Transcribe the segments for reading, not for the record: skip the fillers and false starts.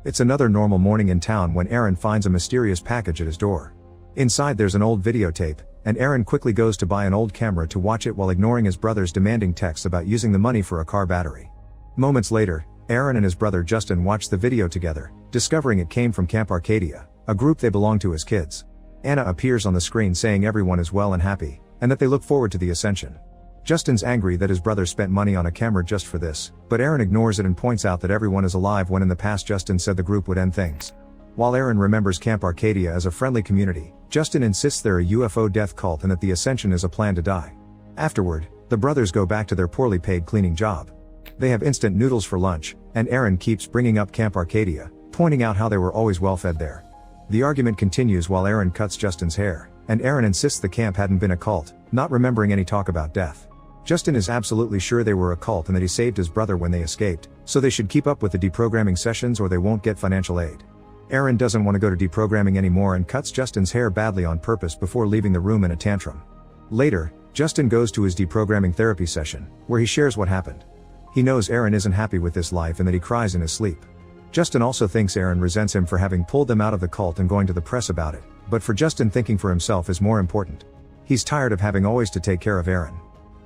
It's another normal morning in town when Aaron finds a mysterious package at his door. Inside there's an old videotape, and Aaron quickly goes to buy an old camera to watch it while ignoring his brother's demanding texts about using the money for a car battery. Moments later, Aaron and his brother Justin watch the video together, discovering it came from Camp Arcadia, a group they belong to as kids. Anna appears on the screen saying everyone is well and happy, and that they look forward to the ascension. Justin's angry that his brother spent money on a camera just for this, but Aaron ignores it and points out that everyone is alive when in the past Justin said the group would end things. While Aaron remembers Camp Arcadia as a friendly community, Justin insists they're a UFO death cult and that the ascension is a plan to die. Afterward, the brothers go back to their poorly paid cleaning job. They have instant noodles for lunch, and Aaron keeps bringing up Camp Arcadia, pointing out how they were always well fed there. The argument continues while Aaron cuts Justin's hair, and Aaron insists the camp hadn't been a cult, not remembering any talk about death. Justin is absolutely sure they were a cult and that he saved his brother when they escaped, so they should keep up with the deprogramming sessions or they won't get financial aid. Aaron doesn't want to go to deprogramming anymore and cuts Justin's hair badly on purpose before leaving the room in a tantrum. Later, Justin goes to his deprogramming therapy session, where he shares what happened. He knows Aaron isn't happy with this life and that he cries in his sleep. Justin also thinks Aaron resents him for having pulled them out of the cult and going to the press about it, but for Justin thinking for himself is more important. He's tired of having always to take care of Aaron.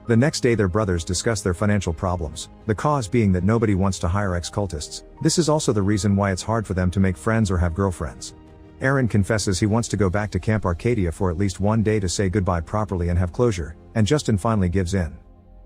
The next day their brothers discuss their financial problems, the cause being that nobody wants to hire ex-cultists. This is also the reason why it's hard for them to make friends or have girlfriends. Aaron confesses he wants to go back to Camp Arcadia for at least one day to say goodbye properly and have closure, and Justin finally gives in.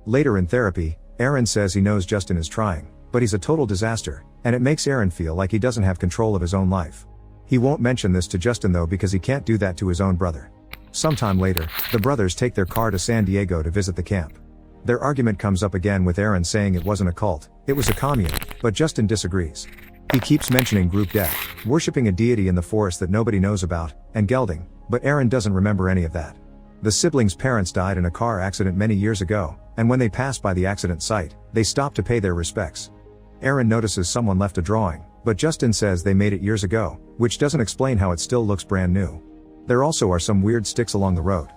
Later in therapy, Aaron says he knows Justin is trying, but he's a total disaster, and it makes Aaron feel like he doesn't have control of his own life. He won't mention this to Justin though because he can't do that to his own brother. Sometime later, the brothers take their car to San Diego to visit the camp. Their argument comes up again with Aaron saying it wasn't a cult, it was a commune, but Justin disagrees. He keeps mentioning group death, worshipping a deity in the forest that nobody knows about, and gelding, but Aaron doesn't remember any of that. The siblings' parents died in a car accident many years ago, and when they pass by the accident site, they stop to pay their respects. Aaron notices someone left a drawing, but Justin says they made it years ago, which doesn't explain how it still looks brand new. There also are some weird sticks along the road.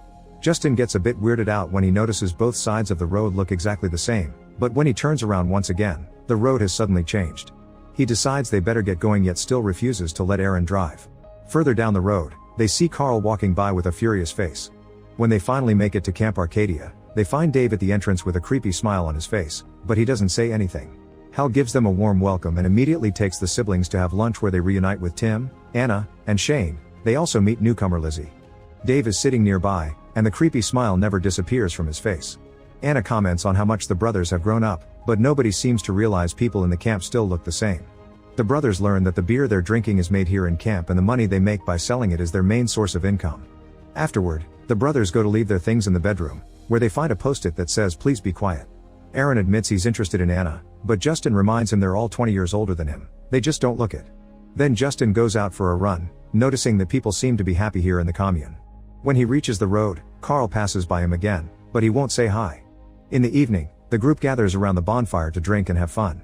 Justin gets a bit weirded out when he notices both sides of the road look exactly the same, but when he turns around once again, the road has suddenly changed. He decides they better get going yet still refuses to let Aaron drive. Further down the road, they see Carl walking by with a furious face. When they finally make it to Camp Arcadia, they find Dave at the entrance with a creepy smile on his face, but he doesn't say anything. Hal gives them a warm welcome and immediately takes the siblings to have lunch where they reunite with Tim, Anna, and Shane. They also meet newcomer Lizzie. Dave is sitting nearby, and the creepy smile never disappears from his face. Anna comments on how much the brothers have grown up, but nobody seems to realize people in the camp still look the same. The brothers learn that the beer they're drinking is made here in camp and the money they make by selling it is their main source of income. Afterward, the brothers go to leave their things in the bedroom, where they find a post-it that says please be quiet. Aaron admits he's interested in Anna, but Justin reminds him they're all 20 years older than him, they just don't look it. Then Justin goes out for a run, noticing that people seem to be happy here in the commune. When he reaches the road, Carl passes by him again, but he won't say hi. In the evening, the group gathers around the bonfire to drink and have fun.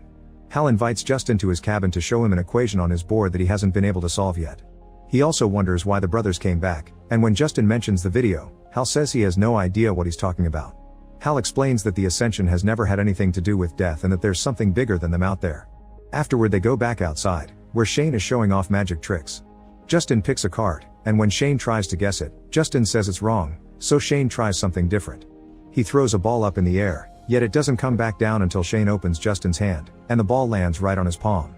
Hal invites Justin to his cabin to show him an equation on his board that he hasn't been able to solve yet. He also wonders why the brothers came back, and when Justin mentions the video, Hal says he has no idea what he's talking about. Hal explains that the ascension has never had anything to do with death and that there's something bigger than them out there. Afterward they go back outside, where Shane is showing off magic tricks. Justin picks a card, and when Shane tries to guess it, Justin says it's wrong, so Shane tries something different. He throws a ball up in the air, yet it doesn't come back down until Shane opens Justin's hand, and the ball lands right on his palm.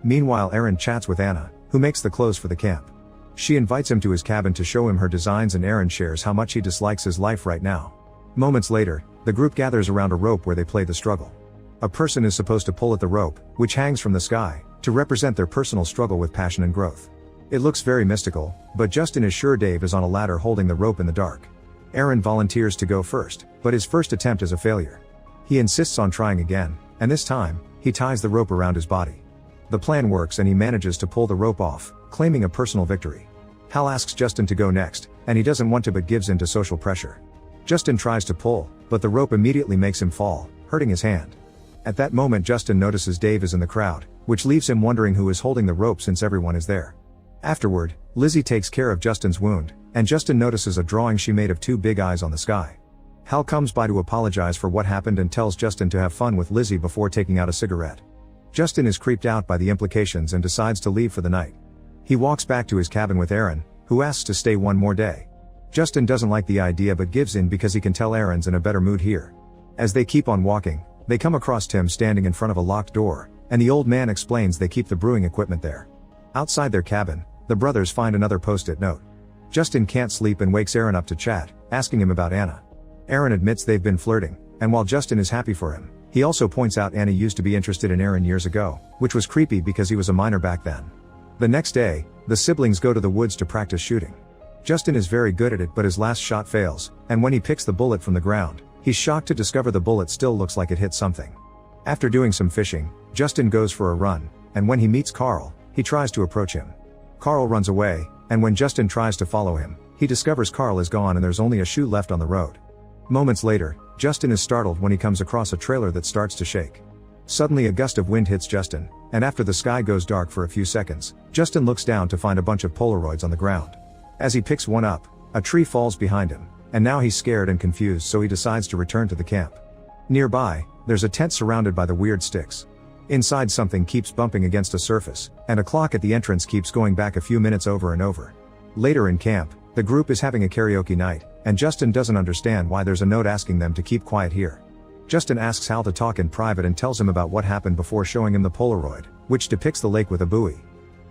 Meanwhile Aaron chats with Anna, who makes the clothes for the camp. She invites him to his cabin to show him her designs and Aaron shares how much he dislikes his life right now. Moments later, the group gathers around a rope where they play the struggle. A person is supposed to pull at the rope, which hangs from the sky, to represent their personal struggle with passion and growth. It looks very mystical, but Justin is sure Dave is on a ladder holding the rope in the dark. Aaron volunteers to go first, but his first attempt is a failure. He insists on trying again, and this time, he ties the rope around his body. The plan works and he manages to pull the rope off, claiming a personal victory. Hal asks Justin to go next, and he doesn't want to but gives in to social pressure. Justin tries to pull, but the rope immediately makes him fall, hurting his hand. At that moment Justin notices Dave is in the crowd, which leaves him wondering who is holding the rope since everyone is there. Afterward, Lizzie takes care of Justin's wound, and Justin notices a drawing she made of two big eyes on the sky. Hal comes by to apologize for what happened and tells Justin to have fun with Lizzie before taking out a cigarette. Justin is creeped out by the implications and decides to leave for the night. He walks back to his cabin with Aaron, who asks to stay one more day. Justin doesn't like the idea but gives in because he can tell Aaron's in a better mood here. As they keep on walking, they come across Tim standing in front of a locked door, and the old man explains they keep the brewing equipment there. Outside their cabin, the brothers find another post-it note. Justin can't sleep and wakes Aaron up to chat, asking him about Anna. Aaron admits they've been flirting, and while Justin is happy for him, he also points out Anna used to be interested in Aaron years ago, which was creepy because he was a minor back then. The next day, the siblings go to the woods to practice shooting. Justin is very good at it but his last shot fails, and when he picks the bullet from the ground, he's shocked to discover the bullet still looks like it hit something. After doing some fishing, Justin goes for a run, and when he meets Carl, he tries to approach him. Carl runs away, and when Justin tries to follow him, he discovers Carl is gone and there's only a shoe left on the road. Moments later, Justin is startled when he comes across a trailer that starts to shake. Suddenly a gust of wind hits Justin, and after the sky goes dark for a few seconds, Justin looks down to find a bunch of Polaroids on the ground. As he picks one up, a tree falls behind him, and now he's scared and confused so he decides to return to the camp. Nearby, there's a tent surrounded by the weird sticks. Inside something keeps bumping against a surface, and a clock at the entrance keeps going back a few minutes over and over. Later in camp, the group is having a karaoke night, and Justin doesn't understand why there's a note asking them to keep quiet here. Justin asks Hal to talk in private and tells him about what happened before showing him the Polaroid, which depicts the lake with a buoy.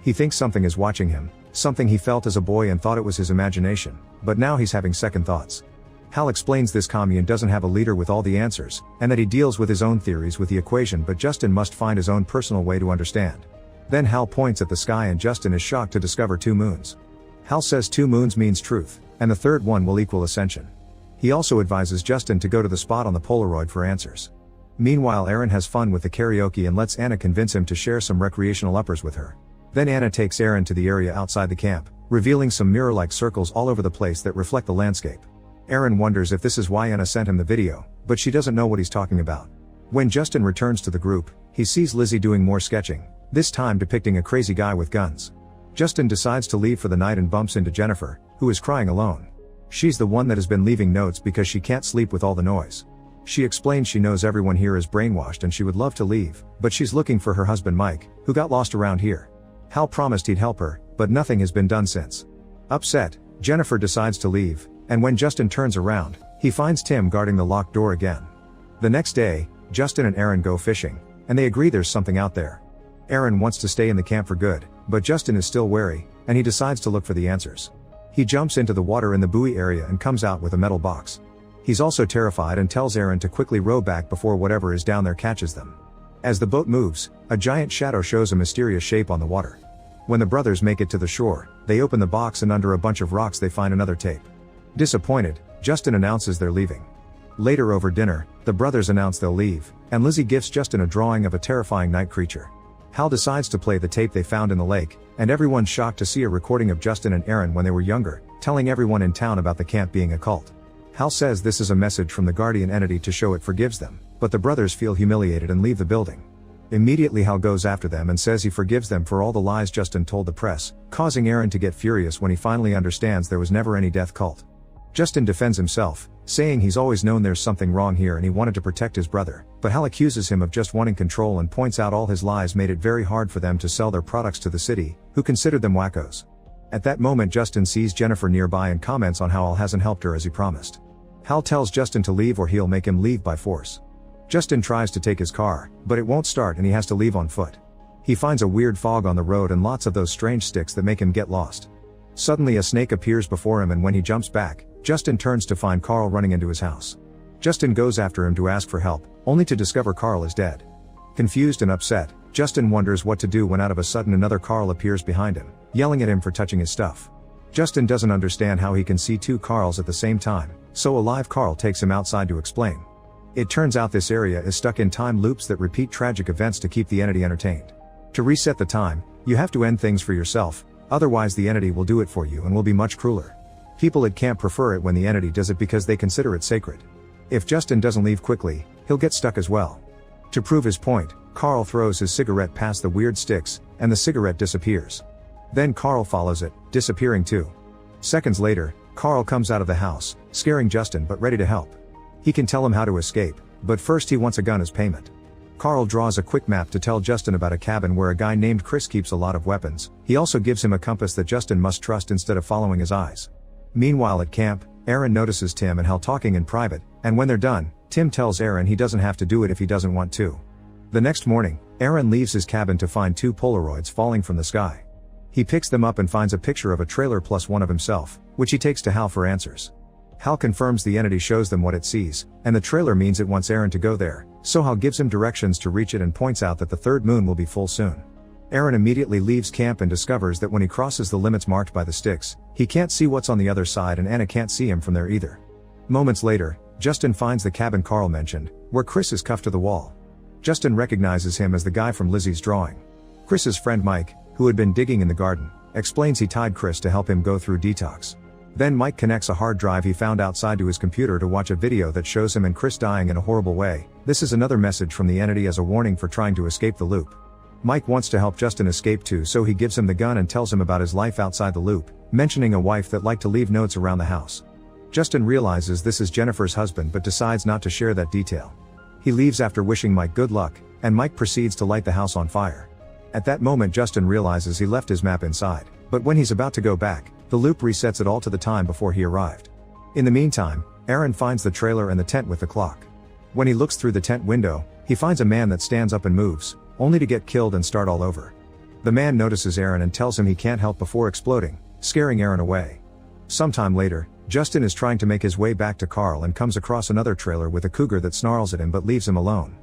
He thinks something is watching him, something he felt as a boy and thought it was his imagination, but now he's having second thoughts. Hal explains this commune doesn't have a leader with all the answers, and that he deals with his own theories with the equation but Justin must find his own personal way to understand. Then Hal points at the sky and Justin is shocked to discover 2 moons. Hal says 2 moons means truth, and the third one will equal ascension. He also advises Justin to go to the spot on the Polaroid for answers. Meanwhile, Aaron has fun with the karaoke and lets Anna convince him to share some recreational uppers with her. Then Anna takes Aaron to the area outside the camp, revealing some mirror-like circles all over the place that reflect the landscape. Aaron wonders if this is why Anna sent him the video, but she doesn't know what he's talking about. When Justin returns to the group, he sees Lizzie doing more sketching, this time depicting a crazy guy with guns. Justin decides to leave for the night and bumps into Jennifer, who is crying alone. She's the one that has been leaving notes because she can't sleep with all the noise. She explains she knows everyone here is brainwashed and she would love to leave, but she's looking for her husband Mike, who got lost around here. Hal promised he'd help her, but nothing has been done since. Upset, Jennifer decides to leave, and when Justin turns around, he finds Tim guarding the locked door again. The next day, Justin and Aaron go fishing, and they agree there's something out there. Aaron wants to stay in the camp for good, but Justin is still wary, and he decides to look for the answers. He jumps into the water in the buoy area and comes out with a metal box. He's also terrified and tells Aaron to quickly row back before whatever is down there catches them. As the boat moves, a giant shadow shows a mysterious shape on the water. When the brothers make it to the shore, they open the box and under a bunch of rocks they find another tape. Disappointed, Justin announces they're leaving. Later over dinner, the brothers announce they'll leave, and Lizzie gifts Justin a drawing of a terrifying night creature. Hal decides to play the tape they found in the lake, and everyone's shocked to see a recording of Justin and Aaron when they were younger, telling everyone in town about the camp being a cult. Hal says this is a message from the guardian entity to show it forgives them, but the brothers feel humiliated and leave the building. Immediately Hal goes after them and says he forgives them for all the lies Justin told the press, causing Aaron to get furious when he finally understands there was never any death cult. Justin defends himself, saying he's always known there's something wrong here and he wanted to protect his brother, but Hal accuses him of just wanting control and points out all his lies made it very hard for them to sell their products to the city, who considered them wackos. At that moment Justin sees Jennifer nearby and comments on how Hal hasn't helped her as he promised. Hal tells Justin to leave or he'll make him leave by force. Justin tries to take his car, but it won't start and he has to leave on foot. He finds a weird fog on the road and lots of those strange sticks that make him get lost. Suddenly a snake appears before him and when he jumps back, Justin turns to find Carl running into his house. Justin goes after him to ask for help, only to discover Carl is dead. Confused and upset, Justin wonders what to do when out of a sudden another Carl appears behind him, yelling at him for touching his stuff. Justin doesn't understand how he can see 2 Carls at the same time, so a live Carl takes him outside to explain. It turns out this area is stuck in time loops that repeat tragic events to keep the entity entertained. To reset the time, you have to end things for yourself, otherwise the entity will do it for you and will be much crueler. People at camp prefer it when the entity does it because they consider it sacred. If Justin doesn't leave quickly, he'll get stuck as well. To prove his point, Carl throws his cigarette past the weird sticks, and the cigarette disappears. Then Carl follows it, disappearing too. Seconds later, Carl comes out of the house, scaring Justin but ready to help. He can tell him how to escape, but first he wants a gun as payment. Carl draws a quick map to tell Justin about a cabin where a guy named Chris keeps a lot of weapons. He also gives him a compass that Justin must trust instead of following his eyes. Meanwhile at camp, Aaron notices Tim and Hal talking in private, and when they're done, Tim tells Aaron he doesn't have to do it if he doesn't want to. The next morning, Aaron leaves his cabin to find 2 Polaroids falling from the sky. He picks them up and finds a picture of a trailer plus one of himself, which he takes to Hal for answers. Hal confirms the entity shows them what it sees, and the trailer means it wants Aaron to go there, so Hal gives him directions to reach it and points out that the third moon will be full soon. Aaron immediately leaves camp and discovers that when he crosses the limits marked by the sticks, he can't see what's on the other side and Anna can't see him from there either. Moments later, Justin finds the cabin Carl mentioned, where Chris is cuffed to the wall. Justin recognizes him as the guy from Lizzie's drawing. Chris's friend Mike, who had been digging in the garden, explains he tied Chris to help him go through detox. Then Mike connects a hard drive he found outside to his computer to watch a video that shows him and Chris dying in a horrible way. This is another message from the entity as a warning for trying to escape the loop. Mike wants to help Justin escape too, so he gives him the gun and tells him about his life outside the loop, mentioning a wife that liked to leave notes around the house. Justin realizes this is Jennifer's husband but decides not to share that detail. He leaves after wishing Mike good luck, and Mike proceeds to light the house on fire. At that moment Justin realizes he left his map inside, but when he's about to go back, the loop resets it all to the time before he arrived. In the meantime, Aaron finds the trailer and the tent with the clock. When he looks through the tent window, he finds a man that stands up and moves, only to get killed and start all over. The man notices Aaron and tells him he can't help before exploding, scaring Aaron away. Sometime later, Justin is trying to make his way back to Carl and comes across another trailer with a cougar that snarls at him but leaves him alone.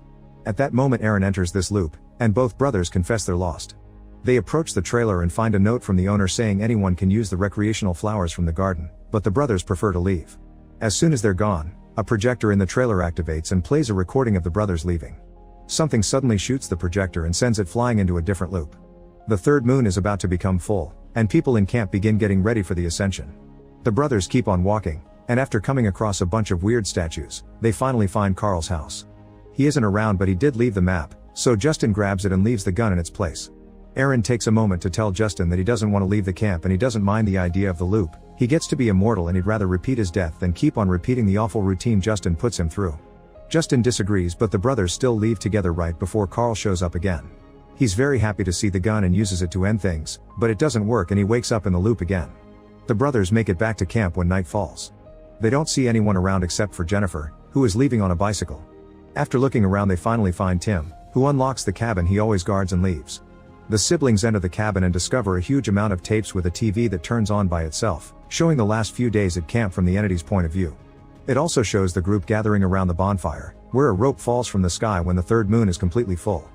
At that moment Aaron enters this loop, and both brothers confess they're lost. They approach the trailer and find a note from the owner saying anyone can use the recreational flowers from the garden, but the brothers prefer to leave. As soon as they're gone, a projector in the trailer activates and plays a recording of the brothers leaving. Something suddenly shoots the projector and sends it flying into a different loop. The third moon is about to become full, and people in camp begin getting ready for the ascension. The brothers keep on walking, and after coming across a bunch of weird statues, they finally find Carl's house. He isn't around but he did leave the map, so Justin grabs it and leaves the gun in its place. Aaron takes a moment to tell Justin that he doesn't want to leave the camp and he doesn't mind the idea of the loop. He gets to be immortal and he'd rather repeat his death than keep on repeating the awful routine Justin puts him through. Justin disagrees but the brothers still leave together right before Carl shows up again. He's very happy to see the gun and uses it to end things, but it doesn't work and he wakes up in the loop again. The brothers make it back to camp when night falls. They don't see anyone around except for Jennifer, who is leaving on a bicycle. After looking around they finally find Tim, who unlocks the cabin he always guards and leaves. The siblings enter the cabin and discover a huge amount of tapes with a TV that turns on by itself, showing the last few days at camp from the entity's point of view. It also shows the group gathering around the bonfire, where a rope falls from the sky when the third moon is completely full.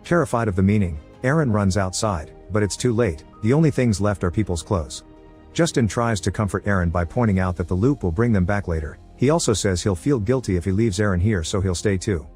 Terrified of the meaning, Aaron runs outside, but it's too late. The only things left are people's clothes. Justin tries to comfort Aaron by pointing out that the loop will bring them back later. He also says he'll feel guilty if he leaves Aaron here, so he'll stay too.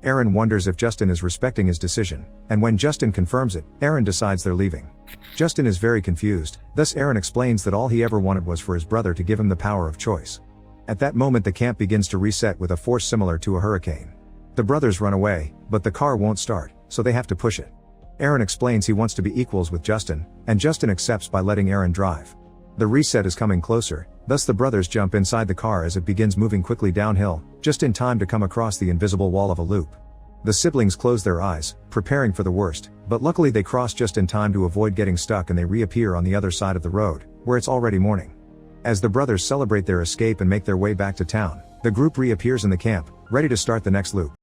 Aaron wonders if Justin is respecting his decision, and when Justin confirms it, Aaron decides they're leaving. Justin is very confused, thus Aaron explains that all he ever wanted was for his brother to give him the power of choice. At that moment the camp begins to reset with a force similar to a hurricane. The brothers run away, but the car won't start, so they have to push it. Aaron explains he wants to be equals with Justin, and Justin accepts by letting Aaron drive. The reset is coming closer, thus the brothers jump inside the car as it begins moving quickly downhill, just in time to come across the invisible wall of a loop. The siblings close their eyes, preparing for the worst, but luckily they cross just in time to avoid getting stuck and they reappear on the other side of the road, where it's already morning. As the brothers celebrate their escape and make their way back to town, the group reappears in the camp, ready to start the next loop.